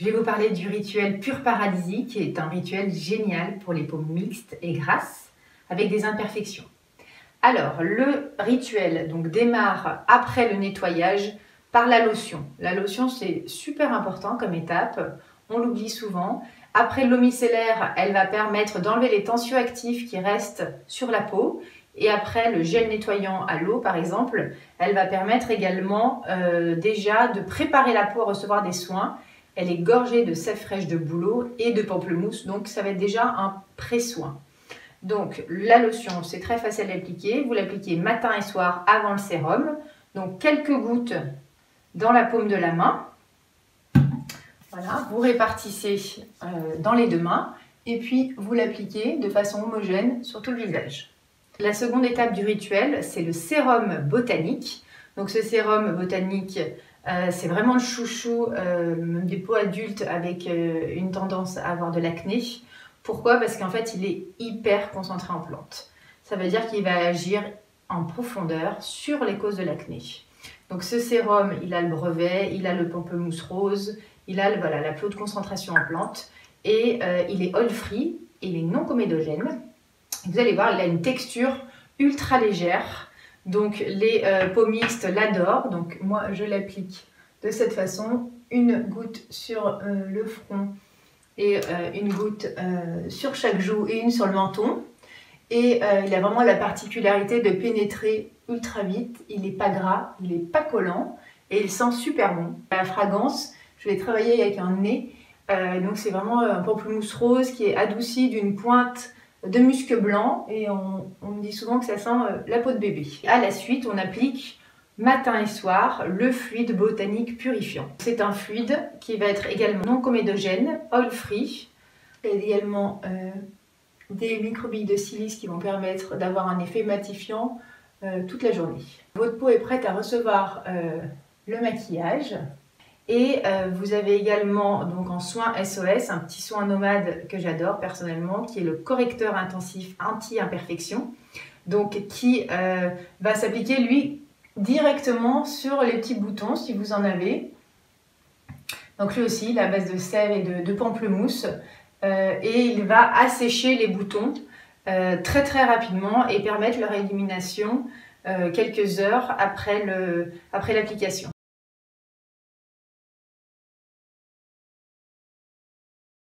Je vais vous parler du rituel Pure Paralysie, qui est un rituel génial pour les peaux mixtes et grasses, avec des imperfections. Alors, le rituel donc, démarre après le nettoyage par la lotion. La lotion, c'est super important comme étape, on l'oublie souvent. Après l'eau micellaire, elle va permettre d'enlever les tensioactifs qui restent sur la peau. Et après le gel nettoyant à l'eau, par exemple, elle va permettre également déjà de préparer la peau à recevoir des soins. Elle est gorgée de sève fraîche de bouleau et de pamplemousse, donc ça va être déjà un pré-soin. Donc la lotion, c'est très facile à appliquer. Vous l'appliquez matin et soir avant le sérum. Donc quelques gouttes dans la paume de la main. Voilà, vous répartissez dans les deux mains et puis vous l'appliquez de façon homogène sur tout le visage. La seconde étape du rituel, c'est le sérum botanique. Donc ce sérum botanique, c'est vraiment le chouchou même des peaux adultes avec une tendance à avoir de l'acné. Pourquoi? Parce qu'en fait, il est hyper concentré en plantes. Ça veut dire qu'il va agir en profondeur sur les causes de l'acné. Donc ce sérum, il a le brevet, il a le pamplemousse rose, il a la plus haute concentration en plantes et il est oil-free, il est non comédogène. Vous allez voir, il a une texture ultra légère. Donc les peaux mixtes l'adorent. Donc moi, je l'applique de cette façon. Une goutte sur le front et une goutte sur chaque joue et une sur le menton. Et il a vraiment la particularité de pénétrer ultra vite. Il n'est pas gras, il n'est pas collant et il sent super bon. La fragrance, je l'ai travaillé avec un nez. Donc c'est vraiment un pamplemousse rose qui est adouci d'une pointe de musc blanc et on me dit souvent que ça sent la peau de bébé. À la suite, on applique matin et soir le fluide botanique purifiant. C'est un fluide qui va être également non comédogène, oil-free. Il y a également des microbilles de silice qui vont permettre d'avoir un effet matifiant toute la journée. Votre peau est prête à recevoir le maquillage. Et vous avez également donc en soin SOS un petit soin nomade que j'adore personnellement qui est le correcteur intensif anti-imperfection, donc qui va s'appliquer lui directement sur les petits boutons si vous en avez. Donc lui aussi il a à base de sève et de pamplemousse et il va assécher les boutons très rapidement et permettre leur élimination quelques heures après l'application.